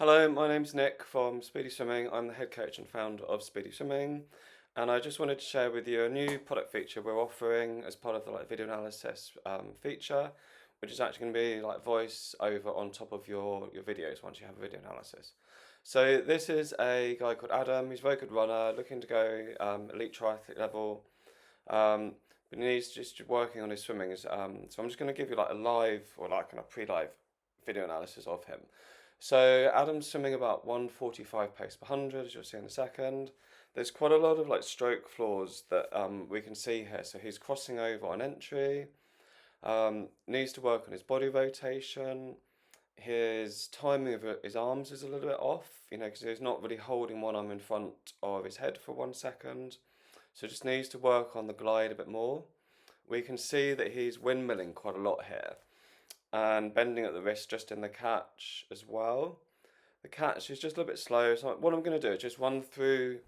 Hello, my name's Nick from Speedy Swimming. I'm the head coach and founder of Speedy Swimming, and I just wanted to share with you a new product feature we're offering as part of the video analysis feature, which is actually going to be like voice over on top of your videos once you have a video analysis. So this is a guy called Adam. He's a very good runner, looking to go elite triathlete level, but he's just working on his swimming. So I'm just going to give you like a live or like kind of pre-live video analysis of him. So Adam's swimming about 145 pace per 100, as you'll see in a second. There's quite a lot of like stroke flaws that we can see here. So he's crossing over on entry, needs to work on his body rotation. His timing of his arms is a little bit off, because he's not really holding one arm in front of his head for 1 second. So just needs to work on the glide a bit more. We can see that he's windmilling quite a lot here and bending at the wrist just in the catch as well. The catch is just a little bit slow, so what I'm going to do is just run through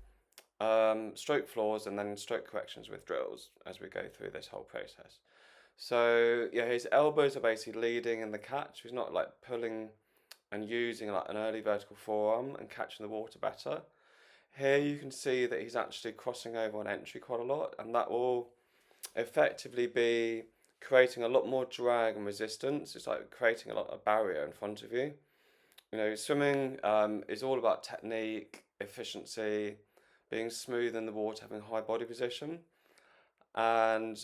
stroke flaws and then stroke corrections with drills as we go through this whole process. So yeah, his elbows are basically leading in the catch. He's not like pulling and using like an early vertical forearm and catching the water better. Here you can see that he's actually crossing over on entry quite a lot, and that will effectively be creating a lot more drag and resistance. It's like creating a lot of barrier in front of you. Swimming is all about technique, efficiency, being smooth in the water, having high body position. And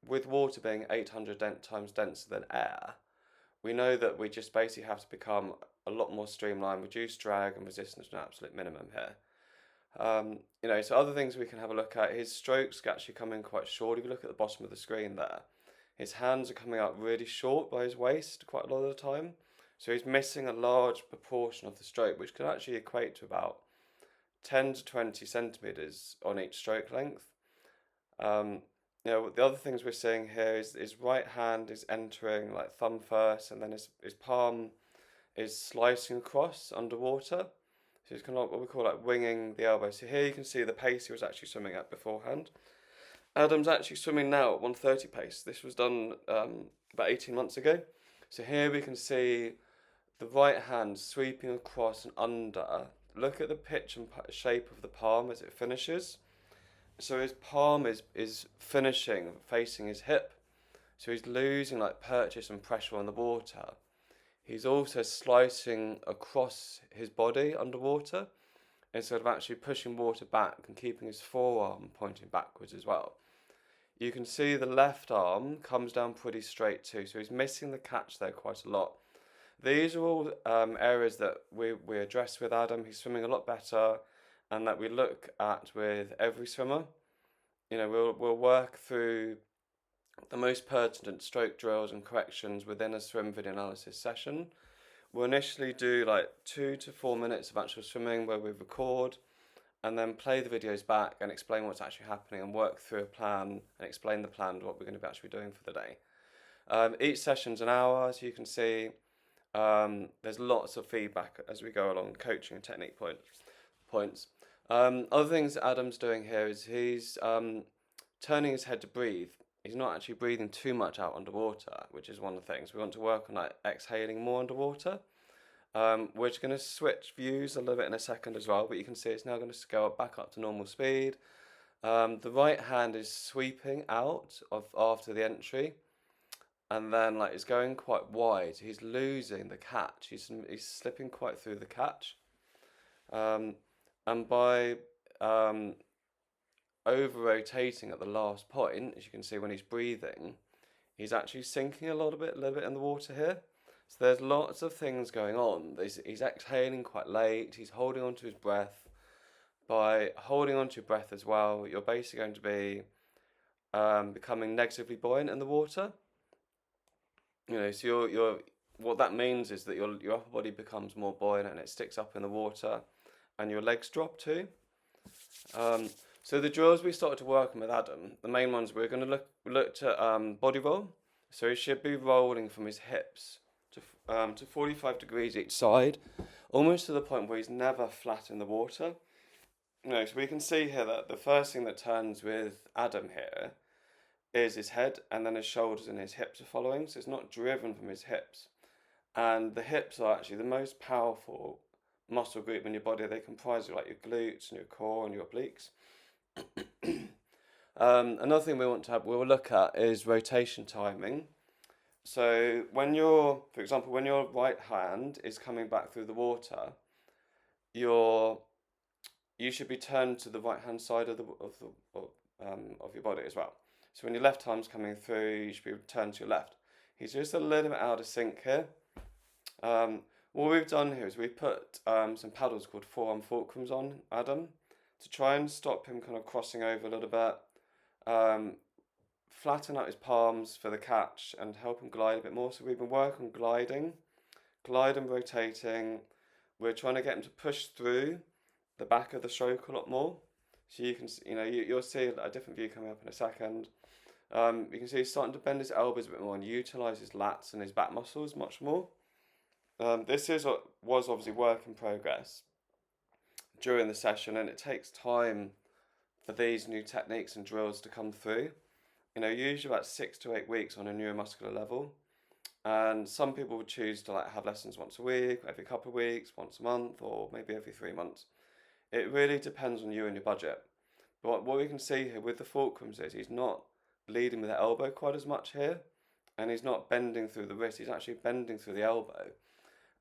with water being 800 times denser than air, we know that we just basically have to become a lot more streamlined, reduce drag and resistance to an absolute minimum here. So other things we can have a look at, his strokes actually come in quite short. If you look at the bottom of the screen there, his hands are coming out really short by his waist quite a lot of the time. So he's missing a large proportion of the stroke, which can actually equate to about 10 to 20 centimeters on each stroke length. The other things we're seeing here is his right hand is entering like thumb first, and then his palm is slicing across underwater. So it's kind of like what we call like winging the elbow. So here you can see the pace he was actually swimming at beforehand. Adam's actually swimming now at 130 pace. This was done about 18 months ago. So here we can see the right hand sweeping across and under. Look at the pitch and shape of the palm as it finishes. So his palm is finishing facing his hip. So he's losing like purchase and pressure on the water. He's also slicing across his body underwater instead of actually pushing water back and keeping his forearm pointing backwards as well. You can see the left arm comes down pretty straight too, so he's missing the catch there quite a lot. These are all areas that we address with Adam. He's swimming a lot better, and that we look at with every swimmer. We'll work through the most pertinent stroke drills and corrections within a swim video analysis session. We'll initially do like 2 to 4 minutes of actual swimming where we record and then play the videos back and explain what's actually happening and work through a plan and explain the plan, what we're going to be actually doing for the day. Each session's an hour, so you can see there's lots of feedback as we go along, coaching and technique points. Other things Adam's doing here is he's turning his head to breathe. He's not actually breathing too much out underwater, which is one of the things. We want to work on like exhaling more underwater. We're just going to switch views a little bit in a second as well, but you can see it's now going to go back up to normal speed. The right hand is sweeping out after the entry, and then like it's going quite wide. He's losing the catch. He's slipping quite through the catch, and by over rotating at the last point, as you can see when he's breathing, he's actually sinking a little bit in the water here. So there's lots of things going on. He's exhaling quite late. He's holding on to his breath. By holding on to your breath as well, you're basically going to be becoming negatively buoyant in the water. So you're what that means is that your upper body becomes more buoyant and it sticks up in the water, and your legs drop too. So the drills we started to work on with Adam, the main ones we're going to look at body roll. So he should be rolling from his hips to 45 degrees each side, almost to the point where he's never flat in the water. So we can see here that the first thing that turns with Adam here is his head, and then his shoulders and his hips are following. So it's not driven from his hips. And the hips are actually the most powerful muscle group in your body. They comprise of like your glutes and your core and your obliques. Another thing we'll look at is rotation timing. So for example, when your right hand is coming back through the water, you should be turned to the right hand side of your body as well. So when your left arm's coming through, you should be turned to your left. He's just a little bit out of sync here. What we've done here is we've put some paddles called forearm fulcrums on Adam to try and stop him kind of crossing over a little bit, flatten out his palms for the catch and help him glide a bit more. So we've been working on gliding and rotating. We're trying to get him to push through the back of the stroke a lot more. So you can, you'll see a different view coming up in a second. You can see he's starting to bend his elbows a bit more and utilise his lats and his back muscles much more. This was obviously work in progress during the session, and it takes time for these new techniques and drills to come through. Usually about 6 to 8 weeks on a neuromuscular level. And some people would choose to have lessons once a week, every couple of weeks, once a month, or maybe every 3 months. It really depends on you and your budget. But what we can see here with the fulcrums is he's not leading with the elbow quite as much here, and he's not bending through the wrist. He's actually bending through the elbow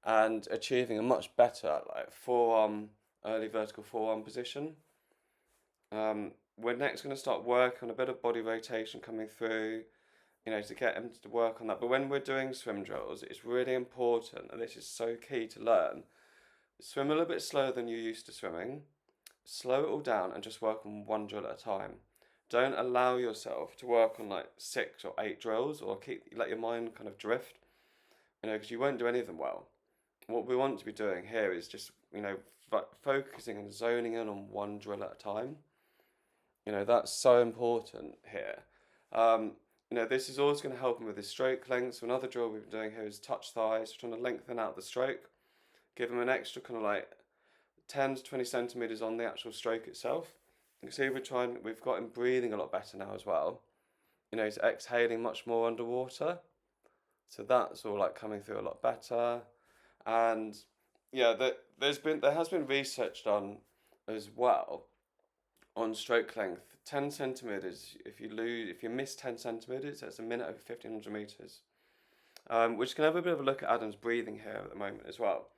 and achieving a much better early vertical forearm position. We're next going to start work on a bit of body rotation coming through, to get him to work on that. But when we're doing swim drills, it's really important, and this is so key to learn. Swim a little bit slower than you're used to swimming. Slow it all down and just work on one drill at a time. Don't allow yourself to work on 6 or 8 drills, or let your mind kind of drift, because you won't do any of them well. What we want to be doing here is just, focusing and zoning in on one drill at a time. That's so important here. This is always going to help him with his stroke length. So another drill we've been doing here is touch thighs, trying to lengthen out the stroke, give him an extra kind of 10 to 20 centimeters on the actual stroke itself. You can see we've got him breathing a lot better now as well. He's exhaling much more underwater. So that's all coming through a lot better. And yeah, there has been research done as well on stroke length. 10 centimeters, if you miss 10 centimeters, that's a minute over 1500 meters. We're just going to have a bit of a look at Adam's breathing here at the moment as well.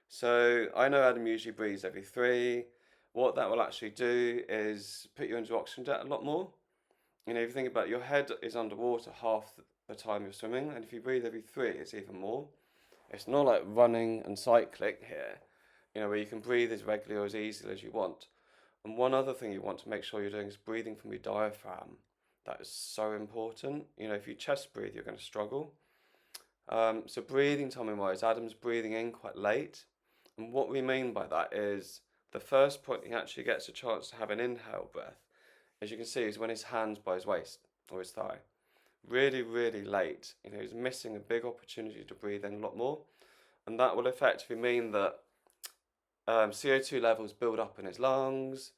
So I know Adam usually breathes every 3. What that will actually do is put you into oxygen debt a lot more. If you think about it, your head is underwater half the time you're swimming, and if you breathe every 3, it's even more. It's not like running and cycling here, where you can breathe as regularly or as easily as you want. And one other thing you want to make sure you're doing is breathing from your diaphragm. That is so important. If you chest breathe, you're going to struggle. So breathing timing-wise, Adam's breathing in quite late. And what we mean by that is the first point he actually gets a chance to have an inhale breath, as you can see, is when his hand's by his waist or his thigh. Really, really late. He's missing a big opportunity to breathe in a lot more. And that will effectively mean that CO2 levels build up in his lungs,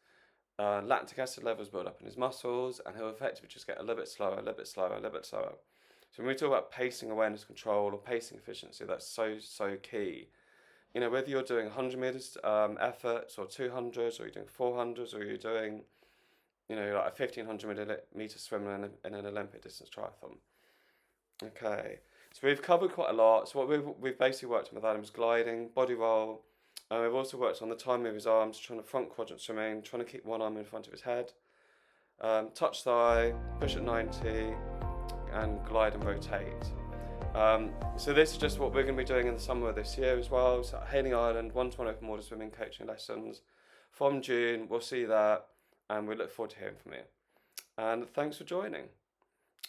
lactic acid levels build up in his muscles, and he'll effectively just get a little bit slower, a little bit slower, a little bit slower. So when we talk about pacing awareness control or pacing efficiency, that's so, so key. Whether you're doing 100 meters efforts or 200s, or you're doing 400s, or you're doing, a 1500 meter swim in an Olympic distance triathlon. Okay, so we've covered quite a lot. So what we've basically worked on with Adam's gliding, body roll. We've also worked on the timing of his arms, trying to front quadrant swimming, trying to keep one arm in front of his head. Touch thigh, push at 90, and glide and rotate. So this is just what we're going to be doing in the summer of this year as well. So at Hailing Island, 1-to-1 open water swimming coaching lessons. From June, we'll see that, and we look forward to hearing from you. And thanks for joining.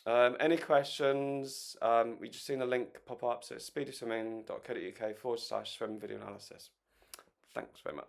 Any questions? We just seen a link pop up, so it's speedyswimming.co.uk/swim video analysis. Thanks very much.